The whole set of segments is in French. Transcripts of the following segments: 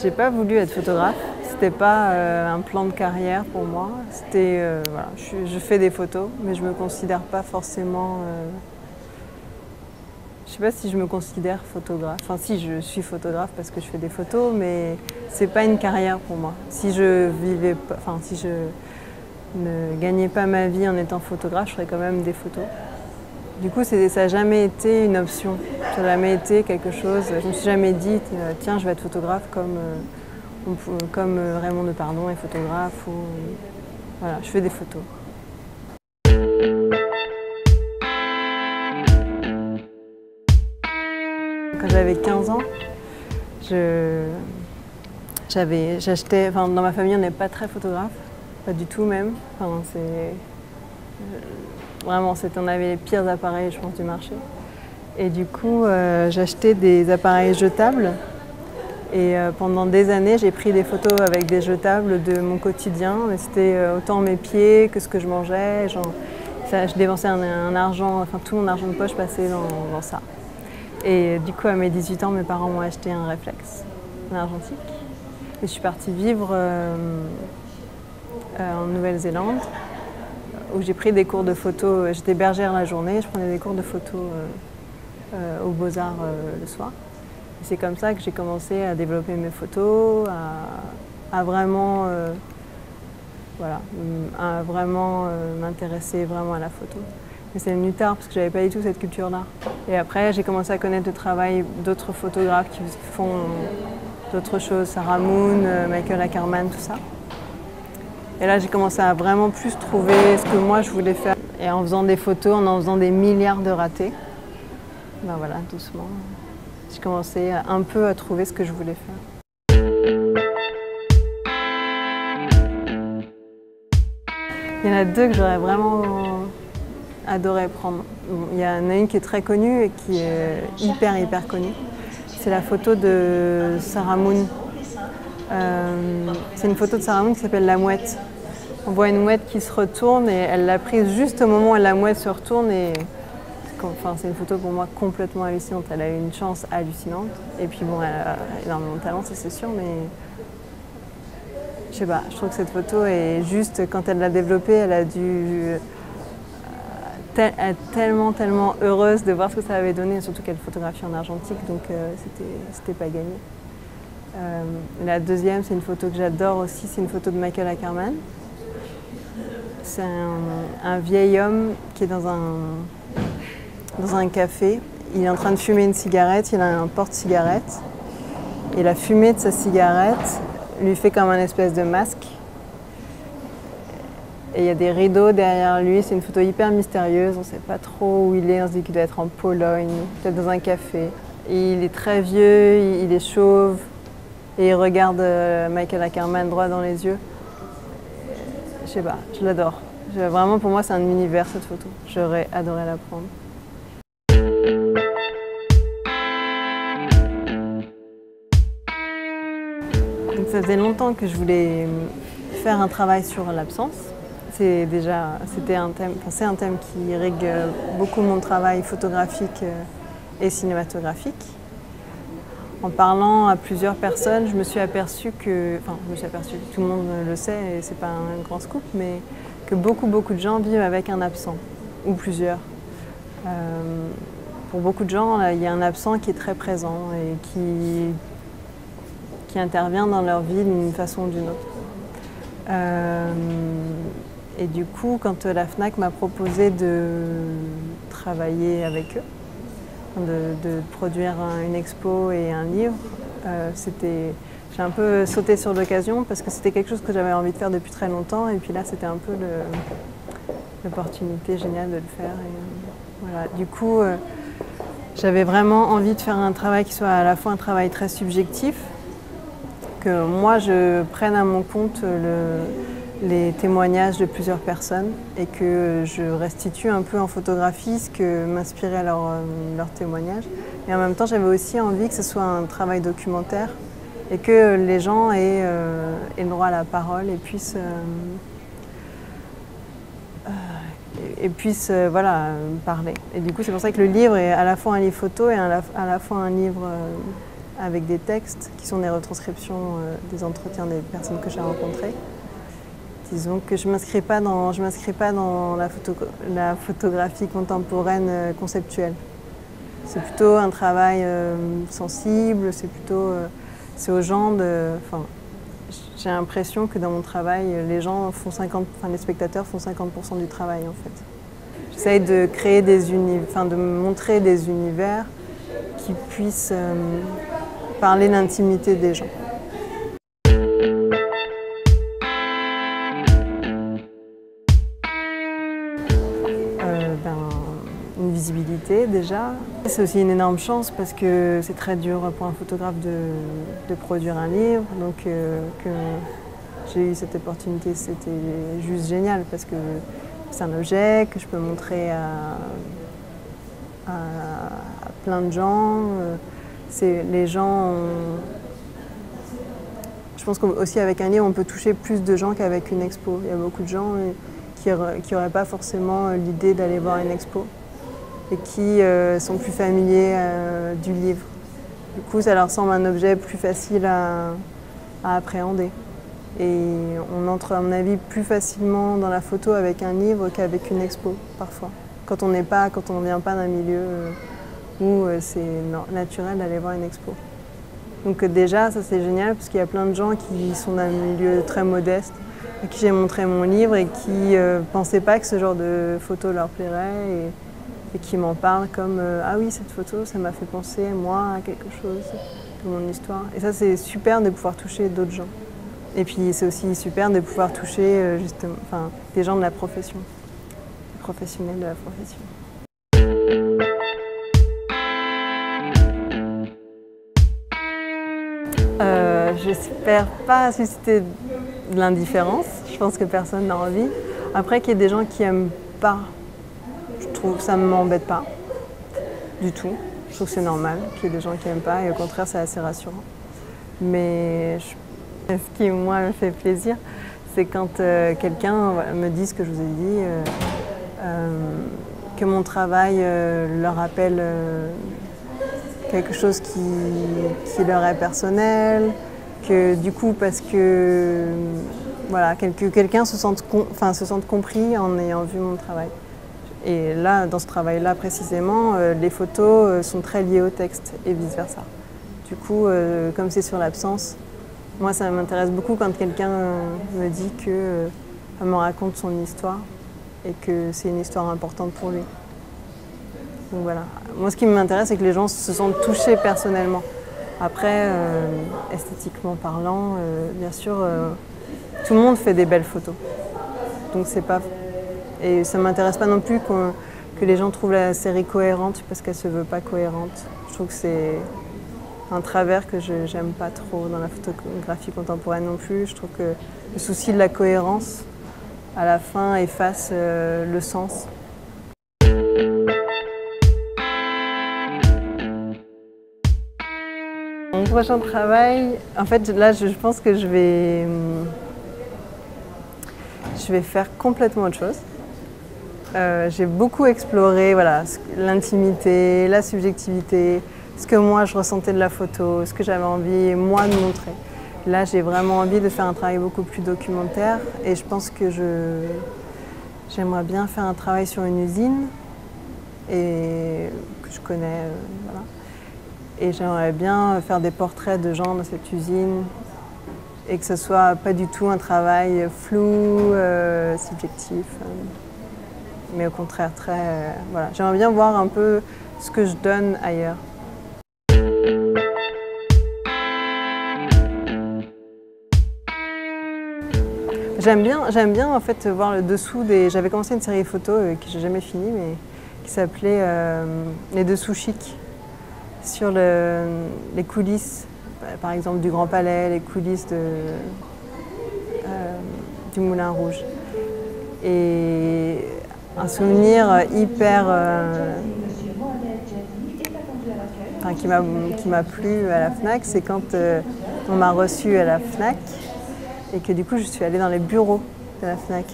J'ai pas voulu être photographe, c'était pas un plan de carrière pour moi. C'était, voilà, je fais des photos, mais je me considère pas forcément... je sais pas si je me considère photographe. Enfin si, je suis photographe parce que je fais des photos, mais c'est pas une carrière pour moi. Si je vivais pas, enfin si je ne gagnais pas ma vie en étant photographe, je ferais quand même des photos. Du coup, ça n'a jamais été une option, ça n'a jamais été quelque chose. Je me suis jamais dit, tiens, je vais être photographe comme Raymond Depardon est photographe. Ou, voilà, je fais des photos. Quand j'avais 15 ans, j'achetais, enfin, dans ma famille, on n'est pas très photographe, pas du tout même. Enfin, vraiment, on avait les pires appareils, je pense, du marché. Et du coup, j'achetais des appareils jetables. Et pendant des années, j'ai pris des photos avec des jetables de mon quotidien. C'était autant mes pieds que ce que je mangeais. Je dépensais un argent, enfin tout mon argent de poche passait dans ça. Et du coup, à mes 18 ans, mes parents m'ont acheté un réflexe, un argentique. Et je suis partie vivre en Nouvelle-Zélande, où j'ai pris des cours de photo. J'étais bergère la journée, je prenais des cours de photo aux Beaux-Arts le soir. Et c'est comme ça que j'ai commencé à développer mes photos, à vraiment, voilà, à vraiment m'intéresser vraiment à la photo. Mais c'est venu tard parce que j'avais pas du tout cette culture-là. Et après, j'ai commencé à connaître le travail d'autres photographes qui font d'autres choses, Sarah Moon, Michael Ackerman, tout ça. Et là, j'ai commencé à vraiment plus trouver ce que moi je voulais faire. Et en faisant des photos, en faisant des milliards de ratés, ben voilà, doucement, j'ai commencé un peu à trouver ce que je voulais faire. Il y en a deux que j'aurais vraiment adoré prendre. Bon, il y en a une qui est très connue et qui est hyper connue. C'est la photo de Sarah Moon. C'est une photo de Sarah Moon qui s'appelle La Mouette. On voit une mouette qui se retourne et elle l'a prise juste au moment où la mouette se retourne. Et enfin, c'est une photo pour moi complètement hallucinante. Elle a eu une chance hallucinante. Et puis bon, elle a énormément de talent, c'est sûr, mais je sais pas, je trouve que cette photo est juste, quand elle l'a développée, elle a dû être tellement heureuse de voir ce que ça avait donné, surtout qu'elle photographie en argentique, donc c'était pas gagné. La deuxième, c'est une photo que j'adore aussi, c'est une photo de Michael Ackerman. C'est un vieil homme qui est dans un café. Il est en train de fumer une cigarette, il a un porte-cigarette. Et la fumée de sa cigarette lui fait comme un espèce de masque. Et il y a des rideaux derrière lui, c'est une photo hyper mystérieuse, on ne sait pas trop où il est, on se dit qu'il doit être en Pologne, peut-être dans un café. Et il est très vieux, il est chauve, et il regarde Michael Ackerman droit dans les yeux. Je sais pas, je l'adore. Vraiment, pour moi, c'est un univers, cette photo. J'aurais adoré la prendre. Donc, ça faisait longtemps que je voulais faire un travail sur l'absence. C'est un thème qui irrigue beaucoup mon travail photographique et cinématographique. En parlant à plusieurs personnes, je me suis aperçue que, tout le monde le sait et c'est pas un grand scoop, mais que beaucoup de gens vivent avec un absent, ou plusieurs. Pour beaucoup de gens, il y a un absent qui est très présent et qui intervient dans leur vie d'une façon ou d'une autre. Et du coup, quand la FNAC m'a proposé de travailler avec eux, de produire une expo et un livre, j'ai un peu sauté sur l'occasion parce que c'était quelque chose que j'avais envie de faire depuis très longtemps et puis là c'était un peu l'opportunité géniale de le faire. Et, voilà. Du coup, j'avais vraiment envie de faire un travail qui soit à la fois un travail très subjectif, que moi je prenne à mon compte les témoignages de plusieurs personnes et que je restitue un peu en photographie ce que m'inspirait leur témoignage. Et en même temps, j'avais aussi envie que ce soit un travail documentaire et que les gens aient le droit à la parole et puissent voilà, parler. Et du coup, c'est pour ça que le livre est à la fois un livre photo et à la fois un livre avec des textes qui sont des retranscriptions des entretiens des personnes que j'ai rencontrées. Disons que je ne m'inscris pas dans la photographie contemporaine conceptuelle. C'est plutôt un travail sensible, c'est aux gens de... J'ai l'impression que dans mon travail, les spectateurs font 50% du travail en fait. J'essaye de créer de montrer des univers qui puissent parler l'intimité des gens. Une visibilité déjà. C'est aussi une énorme chance parce que c'est très dur pour un photographe de produire un livre. Donc que j'ai eu cette opportunité, c'était juste génial parce que c'est un objet que je peux montrer à plein de gens. Les gens je pense qu'aussi avec un livre, on peut toucher plus de gens qu'avec une expo. Il y a beaucoup de gens qui n'auraient pas forcément l'idée d'aller voir une expo et qui sont plus familiers du livre. Du coup, ça leur semble un objet plus facile à appréhender. Et on entre, à mon avis, plus facilement dans la photo avec un livre qu'avec une expo, parfois. Quand on ne vient pas d'un milieu où c'est naturel d'aller voir une expo. Donc déjà, ça c'est génial parce qu'il y a plein de gens qui sont d'un milieu très modeste, à qui j'ai montré mon livre et qui ne pensaient pas que ce genre de photo leur plairait et qui m'en parlent comme ah oui, cette photo, ça m'a fait penser, moi, à quelque chose de mon histoire. Et ça, c'est super de pouvoir toucher d'autres gens. Et puis, c'est aussi super de pouvoir toucher des gens de la profession, des professionnels de la profession. J'espère pas susciter de l'indifférence. Je pense que personne n'a envie. Après, qu'il y ait des gens qui n'aiment pas, je trouve que ça ne m'embête pas du tout. Je trouve que c'est normal qu'il y ait des gens qui n'aiment pas et au contraire, c'est assez rassurant. Mais ce qui, moi, me fait plaisir, c'est quand quelqu'un me dit ce que je vous ai dit, que mon travail leur rappelle quelque chose qui leur est personnel, que du coup, parce que voilà, quelqu'un se sente compris en ayant vu mon travail. Et là, dans ce travail-là précisément, les photos sont très liées au texte et vice-versa. Du coup, comme c'est sur l'absence, moi ça m'intéresse beaucoup quand quelqu'un me dit qu'elle me raconte son histoire et que c'est une histoire importante pour lui. Donc voilà. Moi ce qui m'intéresse, c'est que les gens se sentent touchés personnellement. Après, esthétiquement parlant, bien sûr, tout le monde fait des belles photos. Donc c'est pas... Et ça ne m'intéresse pas non plus que les gens trouvent la série cohérente parce qu'elle ne se veut pas cohérente. Je trouve que c'est un travers que je n'aime pas trop dans la photographie contemporaine non plus. Je trouve que le souci de la cohérence, à la fin, efface le sens. Mon prochain travail, en fait, là, je pense que je vais faire complètement autre chose. J'ai beaucoup exploré l'intimité, la subjectivité, ce que moi je ressentais de la photo, ce que j'avais envie moi de montrer. Là j'ai vraiment envie de faire un travail beaucoup plus documentaire et je pense que j'aimerais bien faire un travail sur une usine et que je connais. Voilà. Et j'aimerais bien faire des portraits de gens dans cette usine et que ce soit pas du tout un travail flou, subjectif. Mais au contraire, voilà. J'aimerais bien voir un peu ce que je donne ailleurs. J'aime bien en fait voir le dessous des... J'avais commencé une série photo que j'ai jamais finie, mais qui s'appelait Les Dessous chics, sur les coulisses, par exemple du Grand Palais, les coulisses du Moulin Rouge. Et un souvenir hyper qui m'a plu à la Fnac, c'est quand on m'a reçue à la Fnac et que du coup je suis allée dans les bureaux de la Fnac.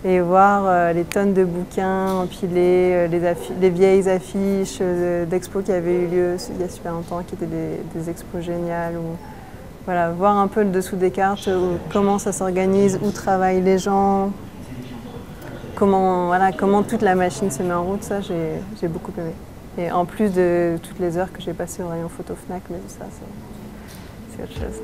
et voir les tonnes de bouquins empilés, les vieilles affiches d'expos qui avaient eu lieu il y a super longtemps, qui étaient des expos géniales. Voilà, voir un peu le dessous des cartes, comment ça s'organise, où travaillent les gens, comment toute la machine se met en route, ça j'ai beaucoup aimé. Et en plus de toutes les heures que j'ai passées au rayon photo Fnac, mais ça c'est autre chose.